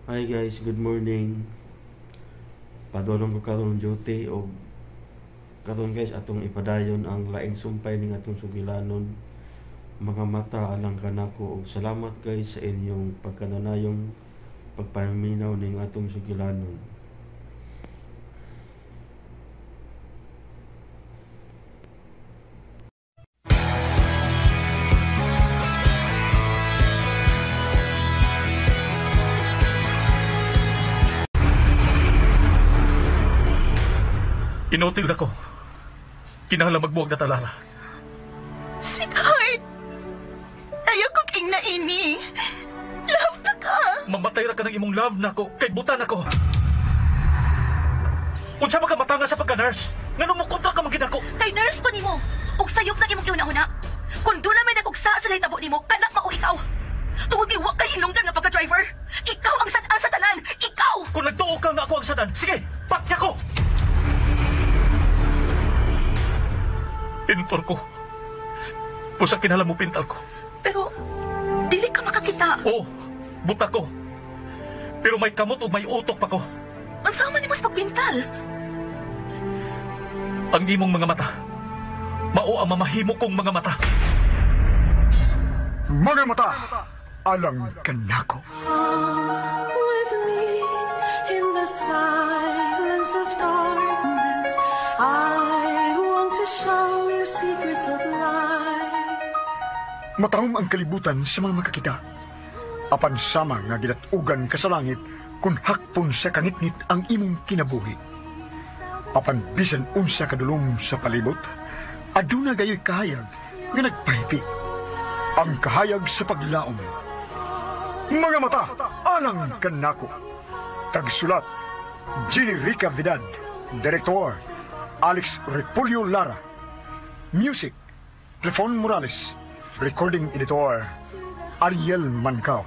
Hi guys, good morning. Padulong ko karon duty o karon guys atong ipadayon ang laing sumpay ning atong sugilanon. Mga mata alang kanako og salamat guys sa inyong pagkananayong pagpaminaw ning atong sugilanon. Inutil ako. Kinahanglan magbuwag na talara. Sweetheart, ayaw ko king na ini. Love na ka. Mamatay ra ka ng imong love na ako, kay butan ako. Unsa ba ka matanga sa pagka-nurse? Ngano mo kontra ka magid ako? Kay nurse ko nimo. Ug sayop na imong una-una. Kung doon na may nagugsa sa lahitabo nimo, kanak mao ikaw. Tungod kay wa kay hinungdan nga pagka-driver. Ikaw ang sad-an sa tanan. Ikaw! Kung nagtuo ka nga ako ang sadan, sige, patya ko! Pintor ko. Pusa kinahanglan mo pintal ko. Pero, dili ka makakita. Oo, buta ko. Pero may kamot o may utok pa ko. Unsa man nimo sa pagpintal? Ang imong mga mata. Mao ang mamahimo kong mga mata. Mga mata, alang kanako. With me in the silence of darkness, I want to show you secrets of life. Matahom ang kalibutan sa mga makakita. Apan sama nga gidatugan ka sa langit kung hakpon sa kangitngit ang imong kinabuhi. Apan bisan unsa kadulong sa palibot, aduna gayoy kahayag nga nagpahipi. Ang kahayag sa paglaom. Mga mata, alang kanako. Tagsulat, Ginny Rica Vidal. Direktor, Alex Repulyo Lara. Music, Clefon Morales. Recording Editor, Ariel Mancao.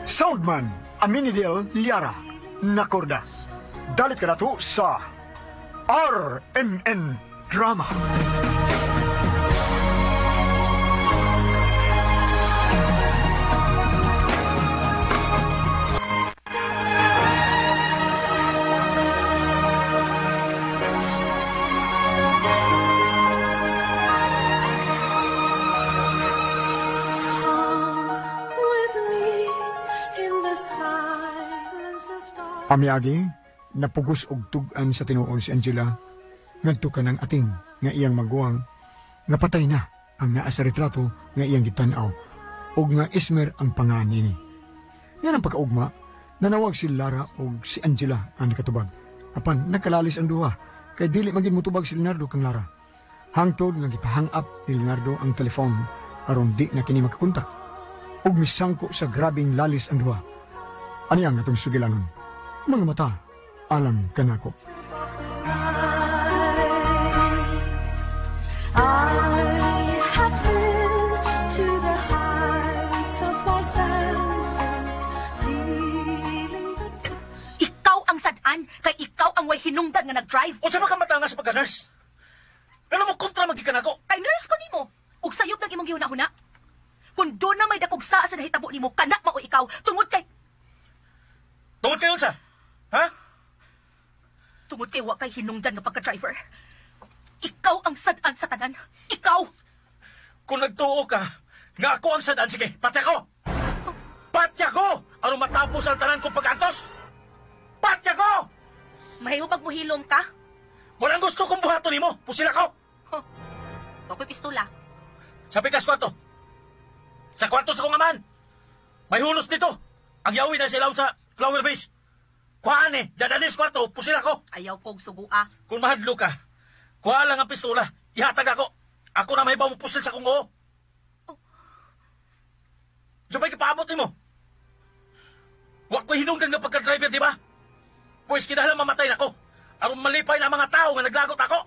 Soundman, Aminidel Liara. Nakorda. Dalit ka na to sa RMN Drama. Amiagi, napugos og tugan sa tinuod si Angela, ngadto ka ng ating nga iyang maguwang, nga patay na ang naa sa retrato nga iyang gitanaw, og nga Ismer ang pangan nini. Nga ng pagkaugma, nanawag si Lara og si Angela ang nakatubag. Apan nagkalalis ang duha, kay dili magin mutubag si Leonardo kang Lara. Hangtod nga gipahang up ni Leonardo ang telefon aron di na kini makakontak. Og misangko sa grabing lalis ang duha. Ani ang atong sugilanon. Mga mata, alam kanako. I have been to the heights of my senses, feeling the Ikaw ang sad-an, kay ikaw ang way hinungdan nga nag-drive. Unsa ba ka matanga sa pagka-nurse? Ngano mo kontra magid ako? Kay nurse ko nimo. Ug sayop ng imong gihuna-huna. Kung doon na may dakugsa sa nahitabo nimo, kanak mao ikaw. Tungod kay unsa? Ha? Tungod kay wa kay hinungdan nga pagka-driver. Ikaw ang sad-an sa tanan. Ikaw! Kung nagtuo ka, nga ako ang sadan, sige, patya ko! Patya ko! Ano matapos ang tanan kong pag-antos? Patya ko! Mahiyo pagmuhilom ka? Walang gusto kong buhaton mo, pusil ako! Huh. Ako'y pistola. Sabi ka sa kwarto. Sa kwarto sa kong aman. May hulos dito. Ang yawi na silaw sa flower vase. Kuhaan dadanis kwarto, pusil ako. Ayaw kong sugua. Kung mahadlo ka, kuha lang ang pistola, ihatag ako. Ako na may pusil sa kong oo. Oh. So, may kapaabot mo. Huwag ko hinunggan nga pagka-driver, di ba? Pues kinahanglan mamatay na ako. Aron malipay na mga tao nga naglagot ako.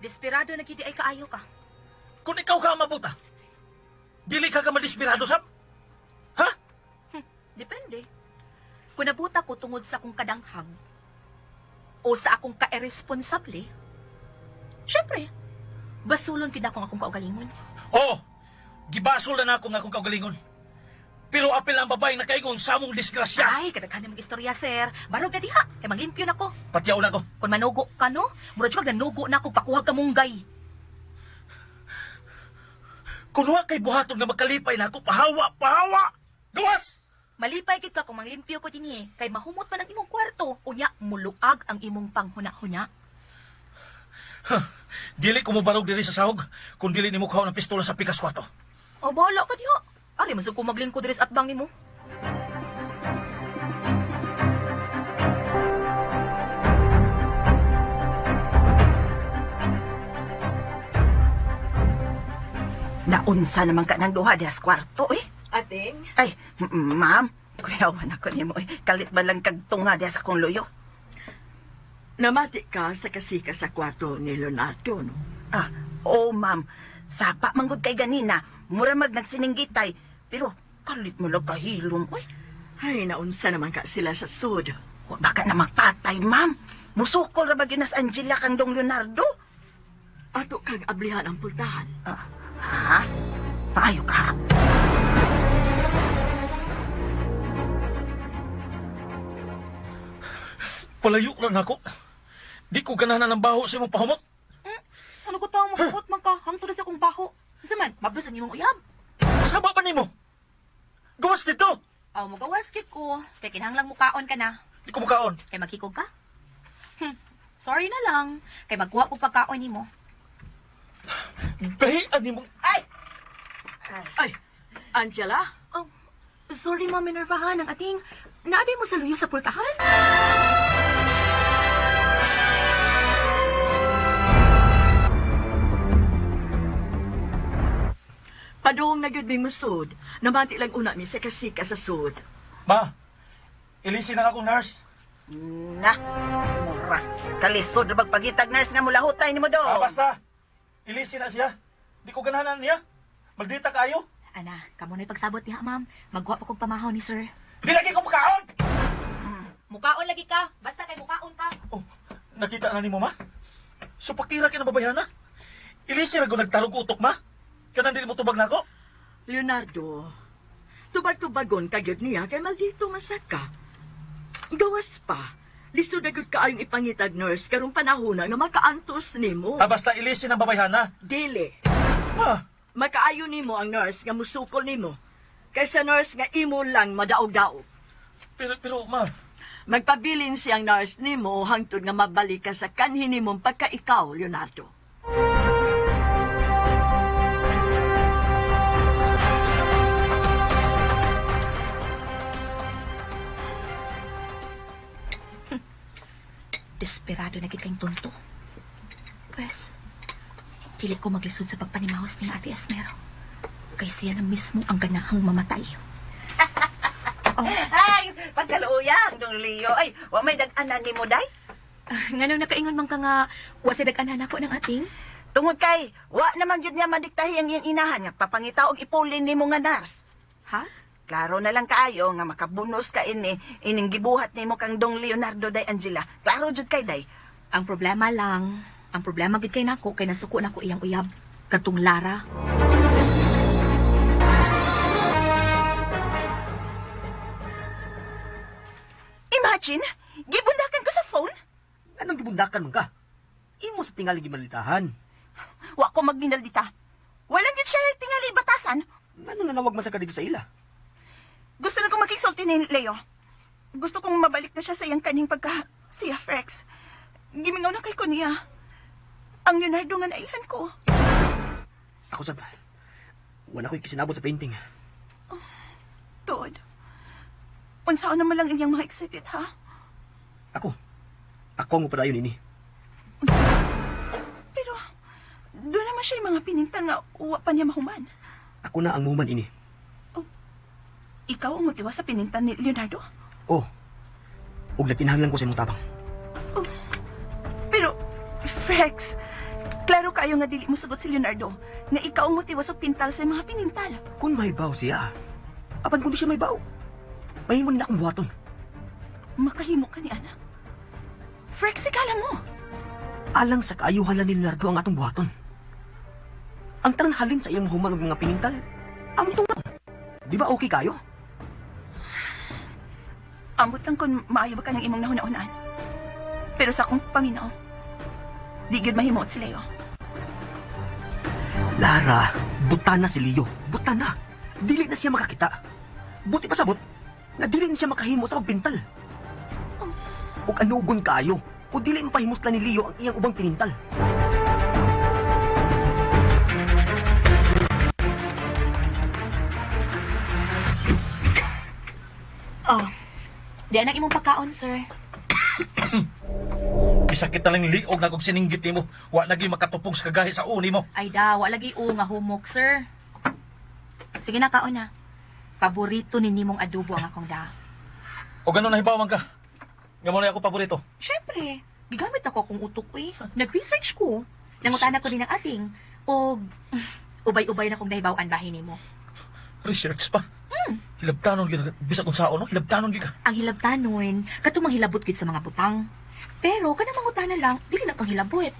Desperado na gidi ay kaayo ka. Kung ikaw ka ang mabuta, dili ka madesperado, sab? Ha? Depende. Kung nabuta ko tungod sa akong kadanghag o sa akong ka-irresponsable, syempre, basulon kita kung akong kaugalingon. Oo, gibasol na ako nga akong kaugalingon. Pero apil ang babae na kaigon sa among disgrasya. Ay, kadaghan mong istorya, sir. Barog na diha. Kay manglimpyo na ko. Patiyaw na ko. Kung manugo ka, no? Murad siya nanugo na ko, pakuha ka munggay. Kung wa kay buhaton nga magkalipay na ako, pahawa! Gawas! Malipay gid ka kung manglimpyo ko dinhi, kay mahumot man ang imong kwarto. Unya, muluag ang imong panghuna-huna. Dili ko mo barog diri sa sahog, kung dili ni mo kaon ng pistola sa pikas kwarto. O, bahala ka diha. Ari, masug ko maglingkod diri sa atbang nimo. Naunsa naman ka ng duha diha sa kwarto, eh? Ating? Ay, ma'am, kuyawan ako nimo, eh. Kalit ba lang kag tunga diha sa kong luyo? Namati ka sa kasika sa kwarto ni Leonardo, no? Ah, oo, ma'am. Sapa manggod kay ganina. Mura mag nagsininggitay. Pero kalit mo lang kahilom, uy. Ay, naunsa naman ka sila sa sud. Wa baka na mapatay, ma'am. Musukol ra ba ginas Angela kang Dong Leonardo? Ato kag ablihan ang pultahan. Ah, ha? Maayo ka. Palayo lang ako. Di ko ganahan ng baho sa imong pahumot. Ano ko taong makukot man ka? Hangtod sa akong baho. Saman, mablusan nimong uyab. Saba pa nimo? Gawas dito! Aw, magawas kit ko. Kay kinahanglang mukaon ka na. Di ko makaon. Kay magkikog ka? Sorry na lang. Kay magkuha ko pagkaon nimo. Bahian nimo. Ay! Ay, Angela? Oh, sorry, Ma'am Minervahan. Ang ating naaday mo sa luyo sa pultahan? Padung na gyud bing musud. Namati lang una mi sa kasika sa sud. Ma, ilisin na akong nurse. Na, mura. Kalisod na magpagitag nurse nga mula hutay ni mo do. Basta. Ilisin na siya. Di ko ganahan niya. Maldita kayo. Ana, kamo na'y pagsabot niya, ma'am. Magwa pa kong pamahaw ni sir. Di lagi ko makaon! Mukaon lagi ka. Basta kay mukaon ka. Oh, nakita na ni mo, ma? So, pakira ka na babayana? Ilisin na ko nagtarog utok, ma? Kanan din mo tubag na ako? Leonardo, tubag-tubagon kagyod niya kay maldito masaka. Gawas pa. Lisod na gyud kaayong ipangitag nurse karong panahon nga makaantos nimo. Basta ilisin ang babayana. Dili. Ma, Makaayo nimo ang nurse nga musukol nimo. Kaysa nurse nga imo lang madaog-daog. pero, ma, Magpabilin siyang nurse nimo hangtod nga mabalik ka sa kanhin nimong pagkaikaw, Leonardo. Desperado na gid kayong tonto. Pues, dili ko maglisod sa pagpanimahos ni Ate Esmero. Kay siya na mismo ang ganahang mamatay. Ay, pagkaluyang, Dong Leo. Ay, wa may dag-anan ni mo, day? Nga nung nakaingon man ka nga, wasa dag-anan ako ng ating. Tungod kay, wa naman yun niya madiktahi ang iyang inahan nga papangita og ipulin ni mo nga nurse. Ha? Klaro na lang kaayo nga makabunos ka ining gibuhat nimo kang Dong Leonardo day Angela. Klaro jud kay day. Ang problema gid kay nako kay nasuko nako iyang uyab. Katong Lara. Imagine, gibundakan ko sa phone. Anong gibundakan mo ka? Imo sa tingali gimalitahan. Wa ko magminaldita. Walang gid siya tingali batasan. Ano na nawag masa ka dito sa ila? Gusto na kong magkisulti ni Leo. Gusto kong mabalik na siya sa iyang kaning pagka siya Frex. Gimingaw na kay ko niya. Ang Leonardo nga nailan ko. Ako sabra. Wala ko'y kisinabot sa painting. Todd, unsaon naman lang iyang ma-exhibit, ha? Ako ang mupadayon ini. Pero, doon naman siya yung mga pininta nga uwa pa niya mahuman. Ako na ang muman ini. Ikaw ang mutiwa sa pininta ni Leonardo? Oh, ug nakinahanglan ko sa imong tabang. Pero, Frex, klaro kayo nga dili mo sugot si Leonardo nga ikaw ang mutiwa sa pintal sa mga pinintal. Kung may baw siya, apan kung di siya may baw, mahimon na akong buhaton. Makahimo ka ni anak. Frex, ikala mo. Alang sa kaayuhan ni Leonardo ang atong buhaton. Ang tanang halin sa iyang mahuman ng mga pinintal, ang tunga. Di ba okay kayo? Ambot lang kung maayo ba ka ng imong nahuna-hunaan. Pero sa akong paminaw, di gyud mahimo si Leo. Lara, buta na si Leo. Buta na. Dili na siya makakita. Buti pa sabot, nga dili na siya makahimo sa pagpintal. Ug anugon kayo, o dili mapahimuslan ni Leo ang iyang ubang pinintal. Oh, di anak imong pagkaon, sir. Bisakit na lang liog na kong sininggit ni mo. Wa lagi makatupong sa kagahi sa uni mo. Ay da, wala lagi nga humok, sir. Sige na, kaon na. Paborito ni nimong adobo ang akong da. O gano'n nahibawan ka. Nga mo na ako paborito. Siyempre, gigamit ako kung utok ko eh. Nag-research ko. Nangutana ko din ang ating. O, ubay-ubay na kong nahibawan bahin ni mo. Research pa. Hilabtanon gid bisa kung sao no. Hilabtanon gid ka. Ang hilabtanon, katumang hilabot gid sa mga butang. Pero, kana mangutana lang, dili na pang hilabot.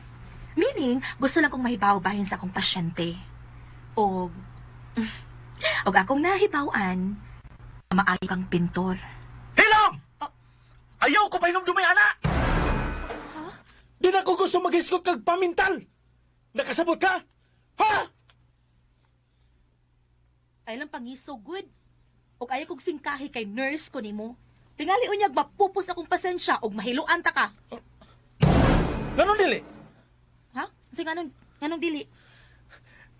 Meaning, gusto lang kong mahibaw bahin sa akong pasyente. O akong nahibawan, maayo kang pintor. Hilom! Oh. Ayaw ko pa dumay ana! Ha? Di na ko gusto mag-iskot kag pamintal! Nakasabot ka? Ha? Ay lang pangiso, good. O kaya kong singkahi kay nurse ko nimo. Tingali unyag mapupos akong pasensya o mahiluan ta ka. Ganon dili? Ha? Kasi ganong dili.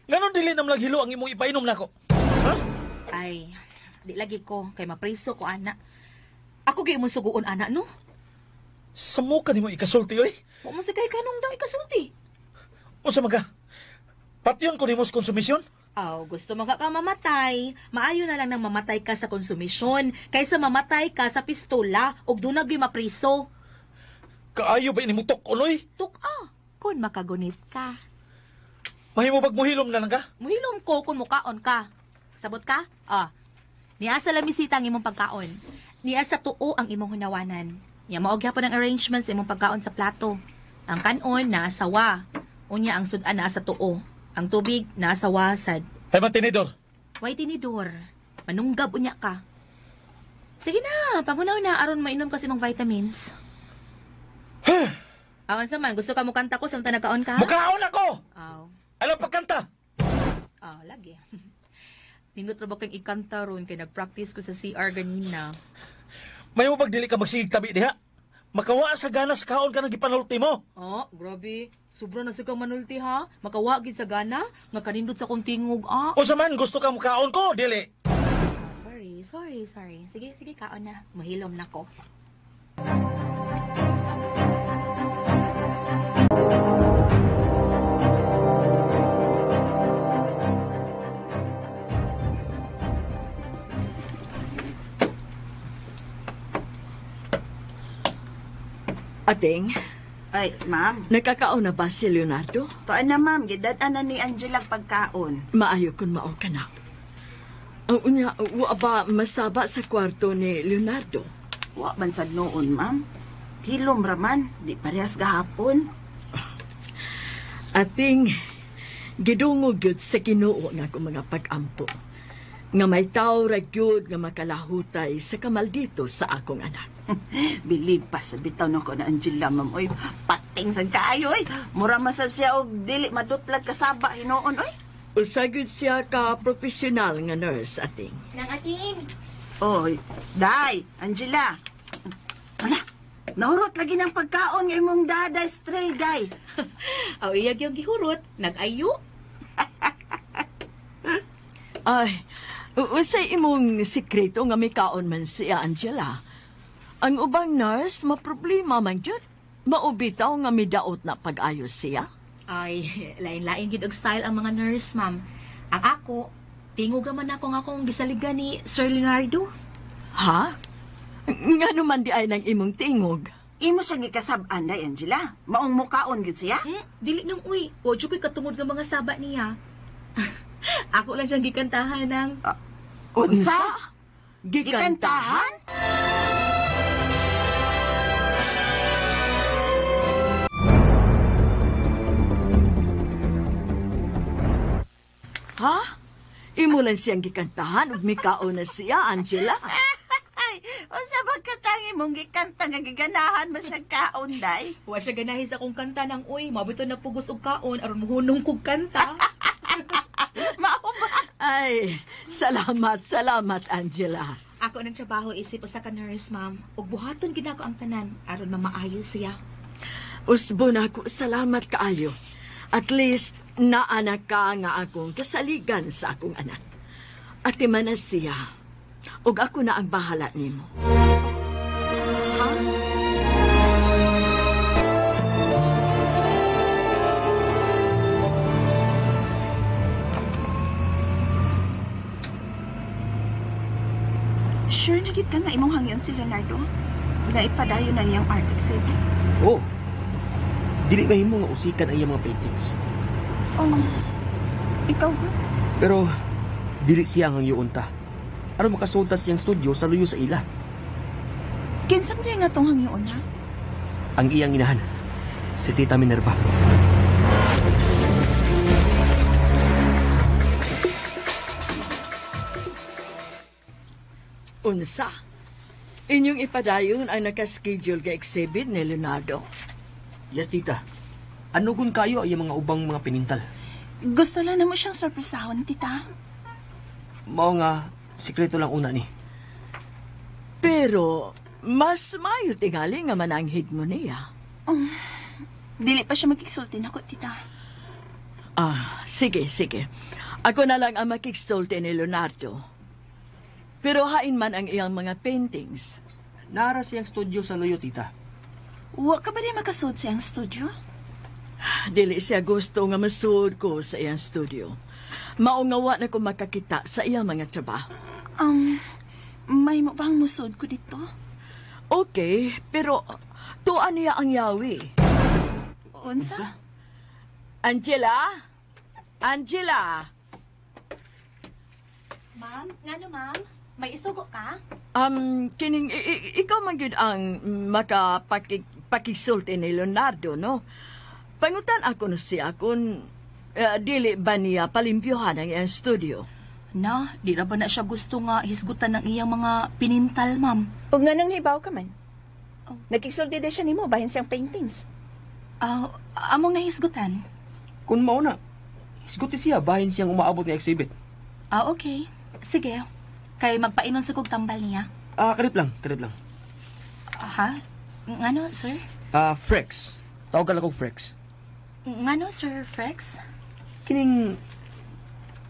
Ganon dili nam hilo ang imong ipainom nako. Ha? Ay, di lagi ko, kay mapreso ko, ana. Ako gay mo suguon, ana, no? Samo ka nimo ikasulti, oy? Huwag mo sigay ka nung daw ikasulti. Unsa maga? Patyon ko nimo sa konsumisyon? Aw, gusto mo ka mamatay. Maayo na lang nang mamatay ka sa konsumisyon kaysa mamatay ka sa pistola o dunag yung mapriso. Kaayo ba inimong tok-unoy? Kung makagunit ka. Mahimo bag mohilom na lang ka? Muhilom ko kung mukaon ka. Sabot ka? Niya sa lamisita ang imong pagkaon. Niya sa tuo ang imong hunawanan. Niya maogya po ng arrangements imong pagkaon sa plato. Ang kanon na asawa. Unya ang sudan na sa tuo. Ang tubig na sa wasad. Ay man tinidor. Way tinidor. Manunggab unya ka. Sige na, pangunaw na aron mainom kasi mong vitamins. Awan sa man, gusto ka mo kanta ko samtang nagkaon ka? Mukaon ako! Aw. Alam pagkanta? Lagi. Nindot ra ba kang ikanta ron kay nag-practice ko sa CR ganina. May mo pagdili ka magsigig tabi diha. Makawa sa gana sa kaon ka nang gipanulti mo. Grabe. Sobra na sa kang manulti ha. Makawagin sa gana, nga kanindot sa kong tingog O sa man, gusto ka mukaon ko, dili. Sorry. Sige, kaon na. Mahilom na ko. Ating, Ay, ma'am. nakakaon na ba si Leonardo? Tuan na, ma'am. Gidad-an na ni Angela pagkaon. Maayo kung mao ka na. Ang unya, wa ba masaba sa kwarto ni Leonardo? Wa man sad noon, ma'am. Hilom raman. Di parehas gahapon. Ating, gidungog yun sa Ginoo nga akong mga pag-ampo. Nga may tao ra gyud nga makalahutay sa kamaldito sa akong anak. Believe pa sa bitaw na ko na Angela, ma'am. Oy, pating sa kaayo, oy. Mura masab siya og dili madutlag kasaba hinoon, oy. Usagod siya ka profesional nga nurse, Ating. Nang ating. Oy, day, Angela. Wala, nahurot lagi ng pagkaon ng imong dada, stray, day. Iyag yung gihurot. Nag-ayo. Ay, usay imong sikreto nga may kaon man siya, Angela. Ang ubang nurse, maproblema man yun. Maubitaw nga midaot na pag-ayos siya. Ay, lain-lain gid og style ang mga nurse, ma'am. Ang ako, tingog man ako nga akong gisaligan ni Sir Leonardo. Ha? Nga naman di ay ng imong tingog. Imo siya gikasab-an, day, Angela. Maong mukaon gid siya. Dili nang uy. Wadyo ko'y katungod ng mga saba niya. Ako lang siyang gikantahan ng... Unsa? Gikantahan? Ha? Imo lang siyang gikantahan ug mikaon na siya, Angela. Ay, unsa ba Pagkatangi mong gikanta nga giganahan mo siya kaon, day. Wa siya ganahin sa akong kanta ng uy, mabito na pugos og kaon aron muhunong kog kanta. Mao ba? Ay, salamat, Angela. Ako nang trabaho isip usa ka nurse, ma'am. Ug buhaton gid ako ang tanan aron mamaayo siya. Usbo na ako, salamat kaayo. At least, naanak ka nga akong kasaligan sa akong anak. At man na siya, ug ako na ang bahala nimo. Ha? Sure na gid ka nga imong hangyon si Leonardo? Nga ipadayon ang iyang art exhibit? Oh, dili mahimo nga usikan ang iyang mga paintings. Ikaw ba? Pero, dili siya ang iunta. Aron makasunta siyang studio sa luyo sa ila. Kinsan ba nga tong hangyon, ha? Ang iyang inahan, si Tita Minerva. Unsa? Inyong ipadayon ang nakaschedule nga exhibit ni Leonardo? Yes, Tita. Ano kung kayo ay mga ubang mga pinintal? Gusto lang na mo siyang sorpresahon, tita. Mao nga, sikreto lang una ni. Pero, mas mayo tingali nga mananghid mo niya. Dili pa siya magkisulti na ko, tita. Sige. Ako na lang ang makiksulti ni Leonardo. Pero hain man ang iyang mga paintings. Nara siyang studio sa luyo, Tita. Wa ka ba rin makasud sa iyang studio? Dili siya gusto nga masud ko sa iyang studio. Maungawa na ko makakita sa iyang mga trabaho. May mo bang musod ko dito? Okay, pero tuan niya ang yawi. Unsa? Angela? Ma'am, ngano ma'am? May isugo ka? Kining ikaw man gyud ang makapakisulti ni Leonardo, no? Pangutan ako na siya kung dili ba niya palimpyohan ang iyang studio. Na, di na ba na siya gusto nga hisgutan ng iyang mga pinintal, ma'am? O nga nang hibaw ka man. Nagkisulti din siya ni mo bahin siyang paintings. Among nahisgutan? Kung mauna, hisguti siya bahin siyang umaabot ng exhibit. Okay. Sige. Kay magpainon sa kog tambal niya. Karit lang. Ha? Ngano, sir? Frex. Tawag ka lang kong Frex. Ngano, Sir Frex? Kining,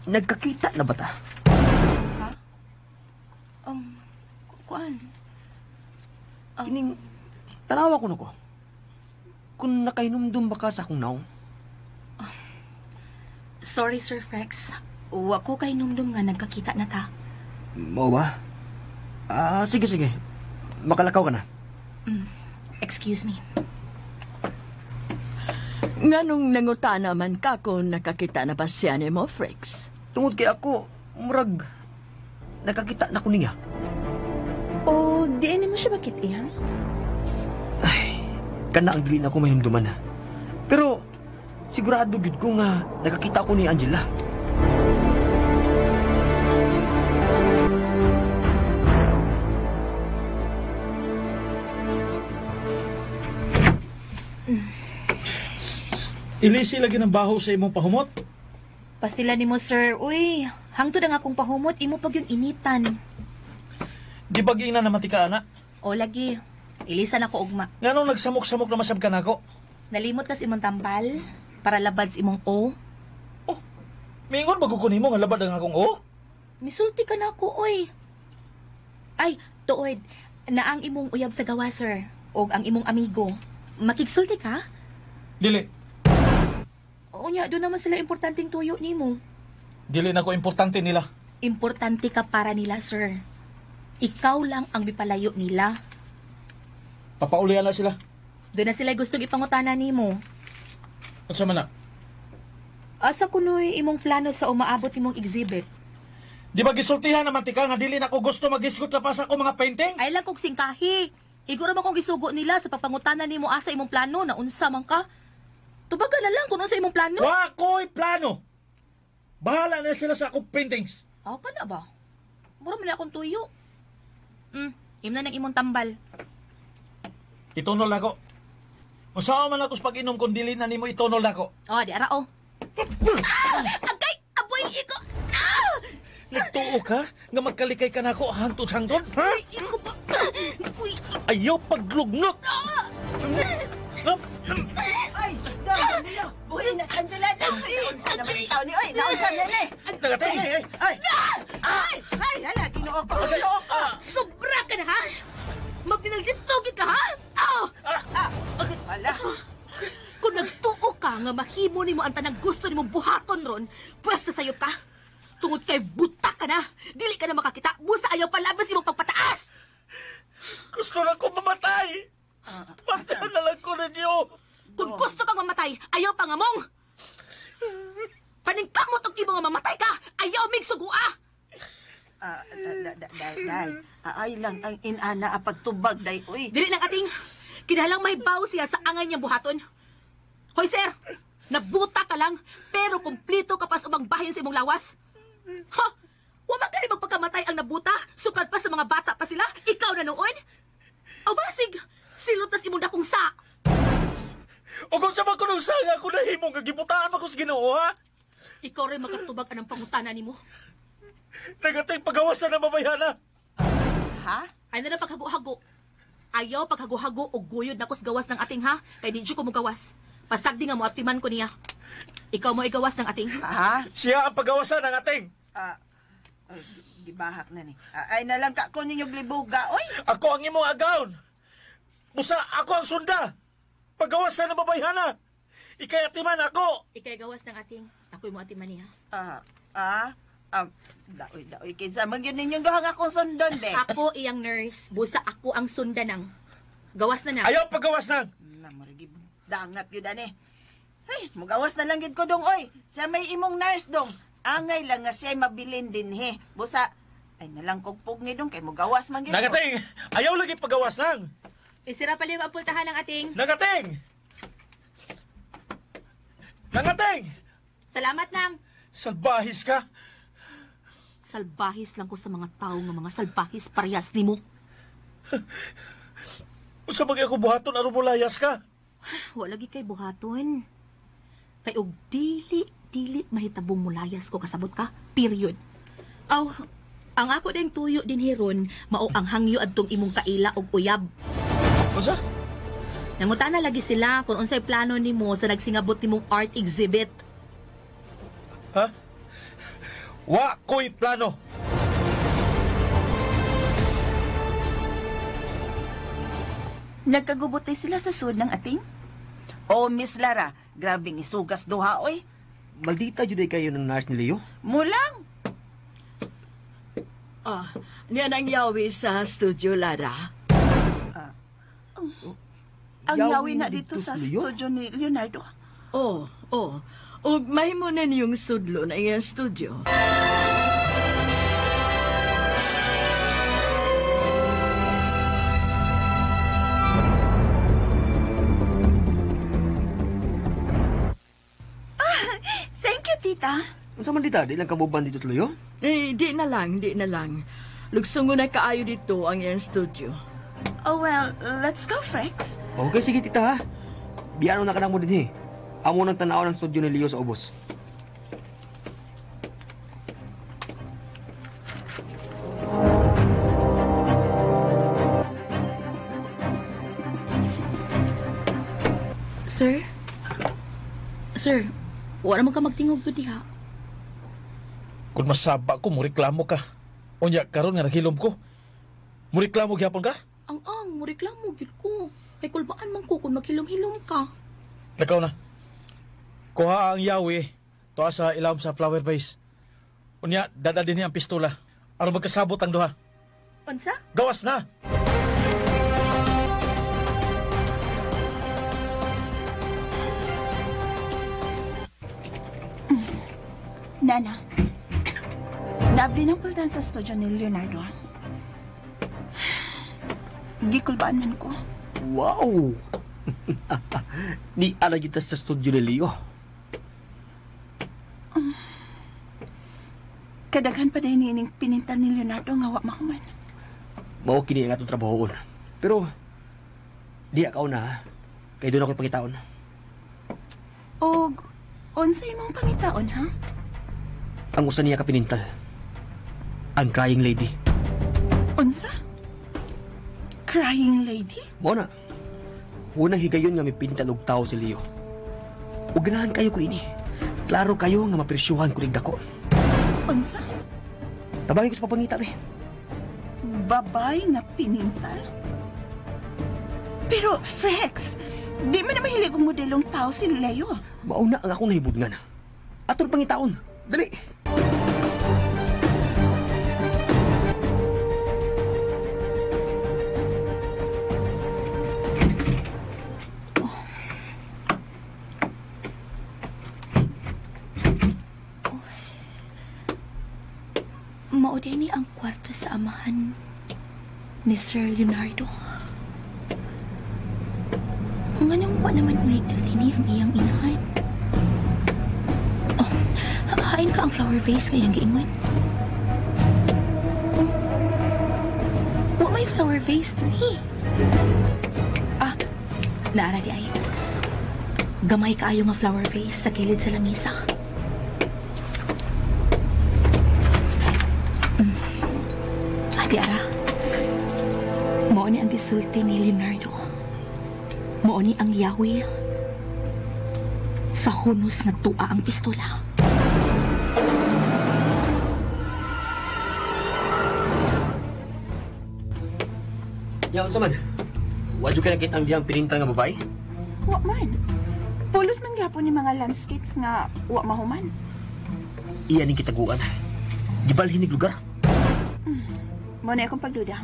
nagkakita na ba ta? Ha? Kuan? Kining, tanawa ko na ko. Kung nakainumdum ba ka sa akong naong? Sorry, Sir Frex. Wa ko kay numdum nga nagkakita na ta. Mo ba? Sige. Makalakaw ka na. Excuse me. Nganong nangutana man ka kung nakakita na ba siya ni mo, Frex? Tungod kay ako, murag, nakakita na ko niya. O diin mo siya bakit iya? Ay, kana ang dili na ko mahimduman ha. Pero, sigurado gid ko nga nakakita ko ni Angela. Ilisi lagi ng baho sa imong pahumot. Pastila ni mo, sir. Uy, hangtod ang akong pahumot, imo pag yung initan. Di ba gina na matika, ana? O lagi, ilisan ako ugma. Nganong nagsamok-samok na masab ka nako? Nalimot kas imong tambal, para labad sa imong O. Mingon magkukunin mo nga labad ang akong o? Misulti ka na ako, oy. Ay, tuod, na ang imong uyab sa gawa, sir. O ang imong amigo. Makigsulti ka? Dili. O nya, doon naman sila importanteng tuyo nimo. Dili na ko importante nila. Importante ka para nila, sir. Ikaw lang ang bipalayo nila. Papaulian na sila. Doon na sila gustong ipangutana nimo. Unsa man na? Asa kunoy imong plano sa umaabot imong exhibit? Di ba gisultihan naman tika nga dili na ko gusto mag-isgot ka pa sa akong mga painting? Ay lang kog singkahi. Iguro man kong gisugo nila sa papangutana nimo asa imong plano na unsa man ka. Tubagan na lang kung unsa imong plano. Wa ko'y plano. Bahala na sila sa akong paintings. Ako ka na ba? Mura man akong tuyo. Imo na nang imong tambal. Itunol ako. Usawa man ako sa pag-inom kung dili na nimo itunol ako. Oh, di ara oh. Agay, aboy iko. Nagtuo ka nga magkalikay ka nako hangtod-hangtod? Ha? Iko ba? Uy, Ayaw paglugnok. Ay, dong, Leo. Buhay na sa Angela. Naunsa naman yung tao ni, oy. Naunsa na ni. Nagatay. Ay, hala, ginoo ko. Ginoo ko. sobra ka na ha? Magpinalditogit ka ha? Oh! Hala. Kung nagtuo ka nga mahimo nimo ang tanang gusto nimo buhaton ron, pwesta sayop ka. Tungod kay buta ka na. Dili ka na makakita. Busa ayaw palabas imong pagpataas. Gusto na ko mamatay. Patay na lang ko ninyo. Kung gusto kang mamatay, ayaw pa nga mong. Paningkamot og imo nga mamatay ka. Ayaw mig sugua. Day. Ay lang ang inana a pagtubag, day, uy. Dili lang ating kinahanglang may baw siya sa angay niyang buhaton. Hoy sir, nabuta ka lang pero kumplito ka pa sa umang bahin sa imong lawas. Ha? Wa ba kani magpagkamatay ang nabuta? Sukad pa sa mga bata pa sila? Ikaw na noon? O basig, silot na si mong dakong sa. O kung sa mga kunusanga ako nahimong kagibutaan ako sa Ginoo, ha? Ikaw rin magkatubag anang pangutana nimo. Nagatay pagawasan na mabayana. Ha? Ay na paghago-hago. Ayaw paghago-hago o guyod na kus gawas ng ating ha? Kay di ko mo gawas. Pasagdi nga mo atiman ko niya. Ikaw mo igawas ng ating. Ha? Siya ang pagawasan ng ating. Gibahak na ni. Ay na lang ka ko ninyo glibuga, oy. Ako ang imong agawon. Busa ako ang sunda. Pagawasan na mabayana. Ikay atiman ako. Ikay gawas ng ating. Ako'y mo atiman niya. Daoy, kinsa man yun ninyong duhang akong sundon, be. Ako iyang nurse. Busa ako ang sundanang. Gawas na na. Ayaw pagawas nang. Marigi, dangat yun, ani. Ay, magawas na lang yun ko dong, oy. Siya may imong nurse dong. Angay lang nga siya'y mabilin din, he. Busa, ay nalang kong pugni dong, kay magawas man yun. Nagating. Ayaw lagi pagawas nang. Isira pala yung apultahan ng ating. Nagating. Nagating. Salamat nang. Salbahis ka. Salbahis lang ko sa mga tao nga mga salbahis parehas nimo. Unsa bagay ako buhaton aron mo layas ka? Wala lagi kay buhaton. Kay og dili mahitabong mulayas ko kasabot ka. Period. Aw, ang ako ding tuyo din hiron mao ang hangyo adtong imong kaila og uyab. Unsa? Nangutana lagi sila kung unsay plano nimo sa nagsingabot nimong art exhibit. Ha? Wa ko'y plano. Nagkagubuti sila sa sud ng ating? Oh, Miss Lara, grabing isugas duha, oy. Maldita juday kayo ng nurse ni Leo. Mulang. Niyan ang yawi sa studio, Lara. Ang Yawi yawi na na dito dito sa sa Leo? studio ni Leonardo. Oh. Ug mahimo na niyong sudlo na iyang studio. Thank you, tita. Unsa man dita, di lang kabuban dito sa Leo? Di na lang. Lugsong na kaayo dito ang iyang studio. Oh, well, let's go, Frex. Okay, sige tita ha. Biyano na ka na mo din Amo nang tanaw ng studio ni Leo sa ubos. Sir, wala man ka magtingog ko diha. Kung masaba ko, mureklamo ka. Unya, karon nga naghilom ko. Mureklamo gyapon ka? Ang reklamo gid ko. Kay kulbaan man ko kung maghilom-hilom ka. Lakaw na. Kuha ang yawi. Tuwa sa ilawom sa flower vase. Unya, dada din ang pistola. Aron magkasabot ang duha. Unsa? Gawas na! Nana, nabli ng pultan sa studio ni Leonardo. Gikulbaan man ko. Wow! Di ala kita sa studio ni Leo. Kadaghan pa din ining pinintan ni Leonardo nga wa mahuman. Mao kini ang atong trabahoon. Pero di ka na ha. Kay doon ako pangitaon. Og, unsa imong pangitaon, ha? Ang usa niya kapinintal. Ang crying lady. Unsa? Crying lady? Mao na. Unang higayon nga mipintal og tao si Leo. Ug ganahan kayo ko ini. Klaro kayo nga mapresyuhan ko rig dako. Unsa? Tabangin ko sa papangita be. Babay nga pinintal? Pero, Frex, di man na mahilig ang modelong tao si Leo. Mauna ang akong nahibudngan. Atol pangitaon. Dali. Mauday ni ang kwarto sa amahan ni Sir Leonardo. Nganong wa naman uwigda din ang iyang inahan. Oh, hain ka ang flower vase ngayang giingon. Wa may flower vase din. Ah, naara di ay. Gamay kaayo nga flower vase sa kilid sa lamisa. Adi ara. Mao ni ang gisulti ni Leonardo. Mao ni ang yawi. Sa hunos nga tua ang pistola. Yaon sa man. Wadyo ka nakita ang diyang pinintal nga babae? Wa man. Pulos man gyapon ni mga landscapes nga wa mahuman. Iyan ang kitaguan. Gibalhin nig lugar. Mo na akong pagduda.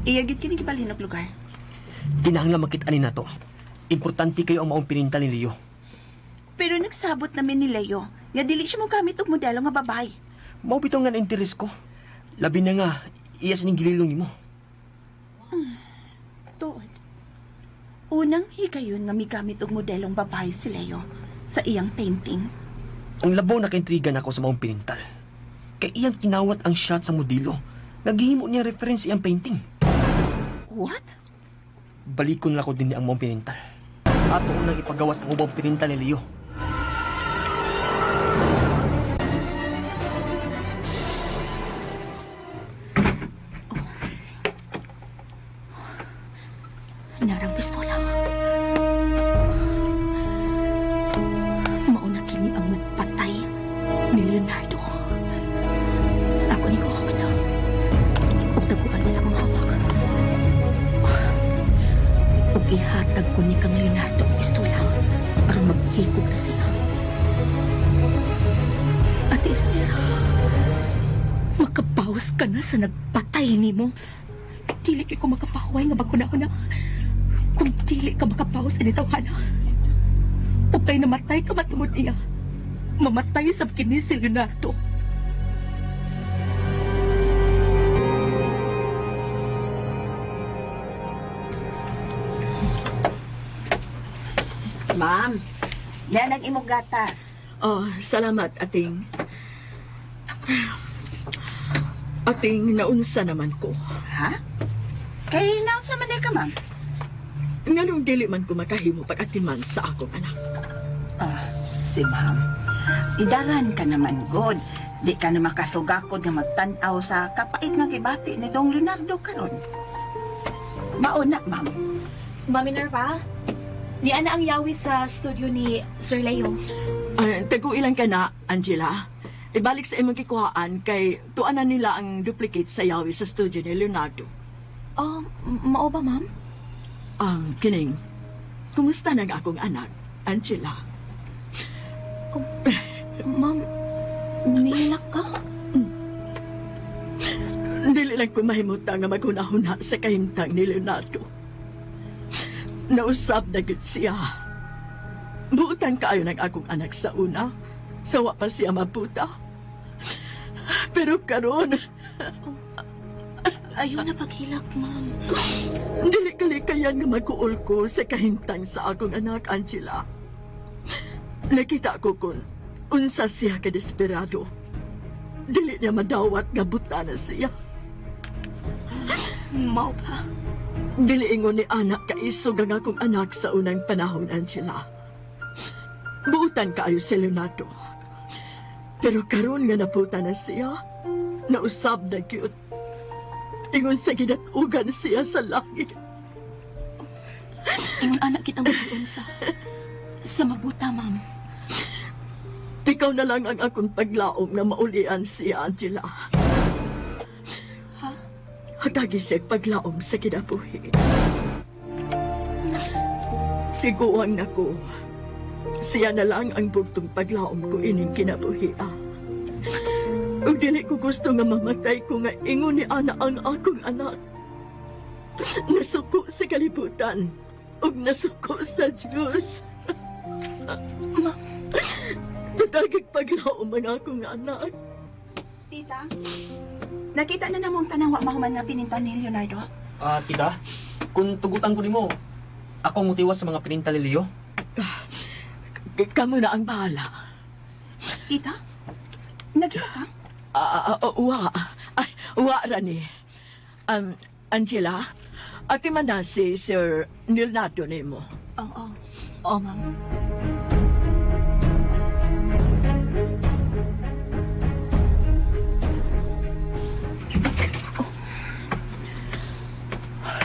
Iyagit kini gibalhin og lugar. Kinahanglan makita ni nato. Importante kayo ang maong pinintal ni Leo. Pero nagsabot namin ni Leo nga dili siya mo gamit og modelo nga babay. Mao bitaw nga interes ko. Labi na nga, iya sining gililong nimo. Tuod. Unang higayon nga migamit og modelong babay si Leo sa iyang painting. Ang labaw na kaintriga nako sa maong pinintal. Kay iyang tinawat ang shot sa modelo. Naghihimo niya reference iyang painting. What? Balikon lang ko din ang maong pinintal. Ato unang ipagawas ang ubang pinintal ni Leo. Narang pistola. Mauna kini ang magpatay ni Leonardo. Ako ni kuhawan na. Ug taguan ko sa mga hawak. Ug ihatag ko ni kang Leonardo ang pistola aron maghikog na siya. Ate Esmera, makapaus ka na sa nagpatay nimo. Dili ko makapahuay nga baguna-una. Kung dili ka makapaus ini tawhana. O kay namatay ka matungod niya. Mamatay sa kini si Leonardo. Ma'am, yan ang imong gatas. Oh, salamat, ating. Ating naunsa naman ko. Ha? Kay naunsa man ka, ma'am? Nganong dili man ko makahimo pag-atiman sa akong anak. Ah, si ma'am. Idaran ka naman, God. Di ka na makasugakod nga magtanaw sa kapait nga gibati ni Dong Leonardo karon. Mauna, ma'am. Ma'am Minerva, niya na ang yawi sa studio ni Sir Leo. Tago ilang ka na, Angela. Ibalik sa imong kikuhaan kay tuanan nila ang duplicate sa yawi sa studio ni Leonardo. Oh, mao ba, ma'am? Kining, kumusta nang akong anak, Angela? Ma'am, umiiyak ka? Dili lang ko mahimuta nga maghuna-huna sa kahimtang ni Leonardo. Nausap na gud siya. Buutan kaayo ng akong anak sa una. Sawa pa siya mabuta. Pero karon, Ayaw na paghilak, ma'am. dili kalikayan nga magkuol ko sa kahimtang sa akong anak, Angela. Nakita ko kung unsa siya kadesperado. Dili niya madawat nga buta na siya. Mao ba? Dili ingon ni anak kaisog ang akong anak sa unang panahon, Angela. Buutan kaayo si Leonardo. Pero karon nga naputa na siya, nausab na cute. Ingon sa ginatugan siya sa langit. Ingon anak kitang magbuon sa mabuta, ma'am. Ikaw na lang ang akong paglaom nga maulian siya, Angela. Ha? Hatagi siya paglaom sa kinabuhi. Tiguang na ko. Siya na lang ang bugtong paglaom ko ining kinabuhi. Ug dili ko gusto nga mamatay ko nga ingon ni ana ang akong anak. Nasuko sa kalibutan ug nasuko sa Diyos. Matagig paglaom ang akong anak. Tita, nakita na namong tanawa mahuman nga pininta ni Leonardo? Tita, kung tugutan ko nimo, ako mutiwas sa mga pininta ni Leo. Kamu na ang bahala. Tita, nagkita ka? Wa rani. Angela, ati man na si Sir Leonardo nimo. Oo, ma'am.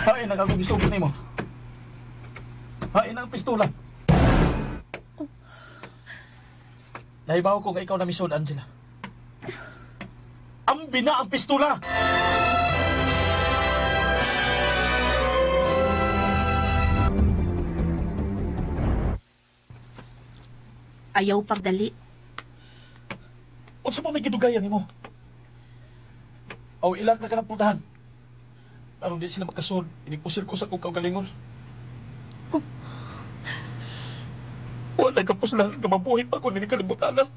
Hain ang akong gisugot nimo. Hain ang pistola. Nahibaw ko nga ikaw na misod, Angela. Ambi na ang pistola! Ayaw pagdali. Unsa pa may gidugayan nimo? Aw ilak na ka ng putahan. Aron di sila magkasod, inipusil ko sa kong kaugalingon. Wala kapos lang na mabuhay pa kung kalibutan na.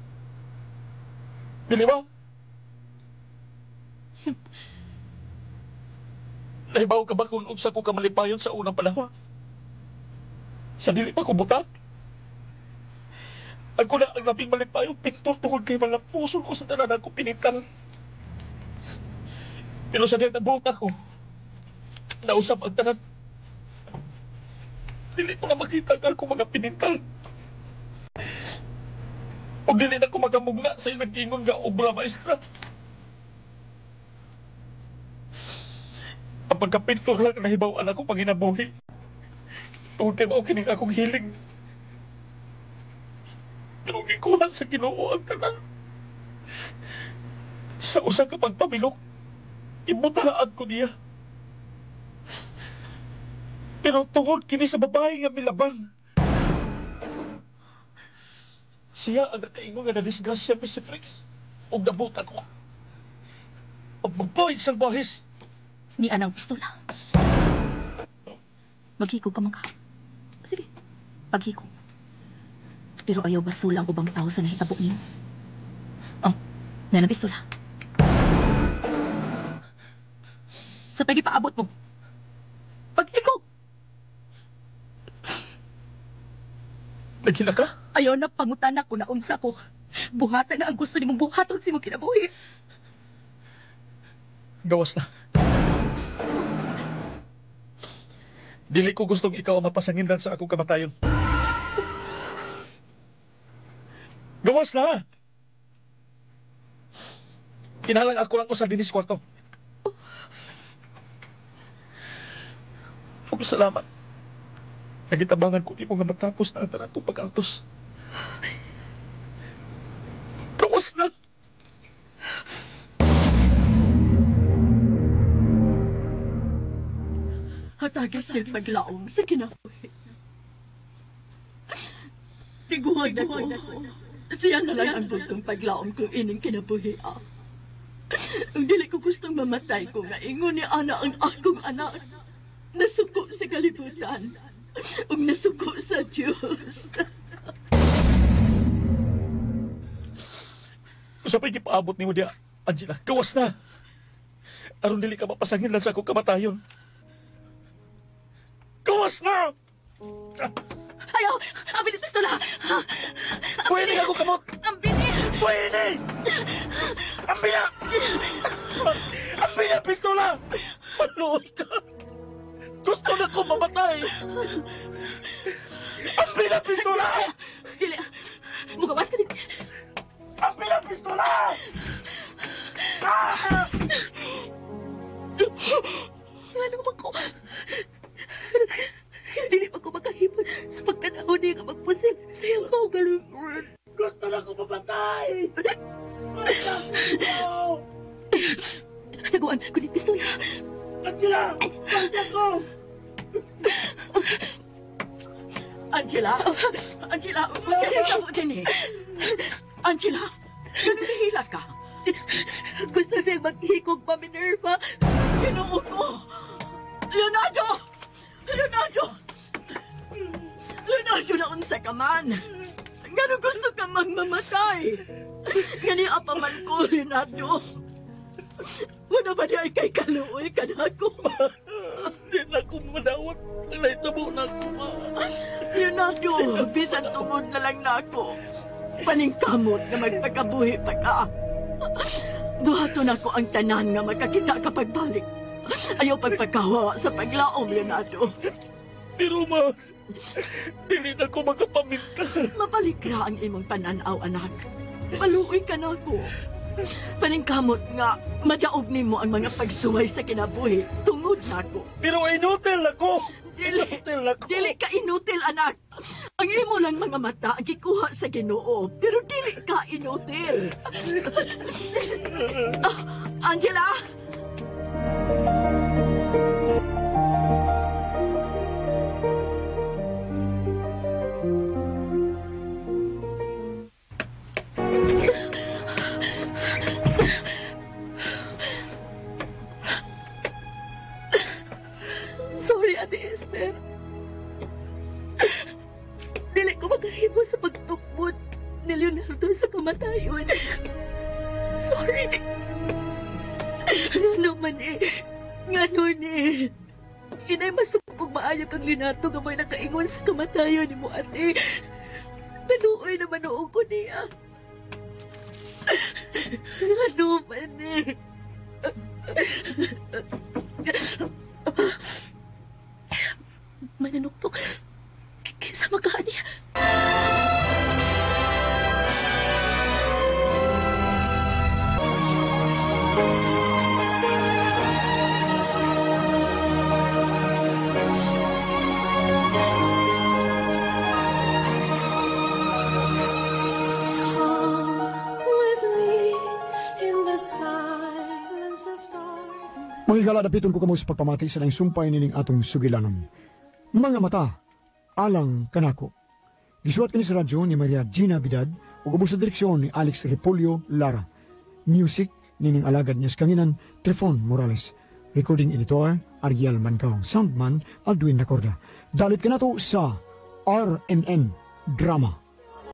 Dili ba? Nahibaw ka ba kung unsa ko ka malipayon sa unang panahon? Sa dili pa ko buta? Ako na ang labing malipayon pintor tungkol kay malang puso ko sa tanan ako pinitan. Pero sa dili na buta ko, nausap ang tanan. Dili ko na makita ka ako mga pinintal. O dili na ko magamugna sa ilang kingon nga obra maestra. Ang pagkapintor lang nahibawan ako pag hinabuhi. Tungkol kay mao kining akong hiling. Pero gikuha sa Ginoo ang tanan. Sa usa ka pagpamilok, ibutahaan ko niya. Pero tungkol kini sa babae nga milabang. Siya ang nakaingon nga na-disgrasya, Mr. Fritz. O nabuta ko. O magpoint sa bahis. Ni anang pistola. Maghikog ka man ka. Sige, paghikog. Pero ayaw basulang ubang tao sa nahitabo niyo. Oh, na pistola. Sa pwede paabot mo. Paghikog! Nagkila ka? Ayaw na pangutan ako na unsa ko. Buhatan na ang gusto ni mong buhaton si mong kinabuhi. Gawas na. Dili ko gustong ikaw ang mapasangindan sa akong kamatayon. Gawas na! Kinalang ako lang ko sa dinis kwarto. Salamat. Nagitabangan ko di mo nga matapos na ang tanan kong pag-altos. Gawas na! Hatagi siya paglaom sa kinabuhi. Tiguhag na ko. Siya na lang ang bugtong paglaom kung ining kinabuhi. Ang dili ko gustong mamatay ko nga ingon ni ana ang akong anak. Nasuko sa kalibutan. Ug nasuko sa Diyos. Sa pa'y gipaabot ni mo diya, Angela, gawas na! Aron dili ka mapasangin lang sa akong kamatayon. Gawas na! Ayaw! Ang bilis pistola! Pwede ako kamot! Ang bilis! Pwede! Ambina! Ambina, pistola! Maluoy ka! Gusto na ko mamatay! Ambina, pistola! Dili, mugawas ka din. Ambina, pistola! Ah! Ano ba ko? Dili pa ko makahipon sa pagkanaon niya ka magpusil sa iyang kaugalingon. Gusto na ko mamatay! Mamatay ko! Taguan ko ni pistola. Angela! Pagka ko! Angela? Angela, masaya ka mo din eh. Angela, nanihila ka. Gusto siyang maghikog pa, Minerva. Ginoo ko! Leonardo! Leonardo! Leonardo na unsa ka man. Ngano gusto kang magmamatay? Ngani apaman ko, Leonardo. Wala ba di ay kay kaluoy ka na ako? Di na ko madawat. Naitabo na ko, ma. Leonardo, bisan tungod na lang na ako. Paningkamot na magpagabuhi pa ka. Duhaton ako ang tanan nga makakita kapag balik. Ayaw pagpagkawa sa paglaom, Leonardo. Pero, ma, dili na ko makapaminta. Mabalik ra ang imong pananaw, anak. Maluoy ka na ako. Paningkamot nga, madaog nimo ang mga pagsuway sa kinabuhi tungod na ako. Pero inutil ako! Dili, Inutil ako! dili ka inutil, anak. Ang imo lang mga mata gikuha sa Ginoo, pero dili ka inutil. Angela! Sorry, Ate Esther. Dili ko makahimo sa pagtukbot ni Leonardo sa kamatayon. Sorry. Ngano man eh. Ngano ni. Inay masupog maayo kang Leonardo nga may nakaingon sa kamatayon ni mo, ate. Maluoy na manuong ko niya. Ngano man eh. Mananuktok. Kaysa magkani. With me in the silence of darkness. Mga galadapiton ko kamo sa pagpamati sa nang sumpay nining atong sugilanon. Mga mata, alang kanako. Gisuat kini sa radyo ni Maria Gina Bidad ug ubos sa direksyon ni Alex Repolyo Lara. Music nining alagad niya sa kanginan Trefon Morales. Recording editor Ariel Mancao. Soundman Aldwin Nacorda. Dalit ka na to sa RNN Drama.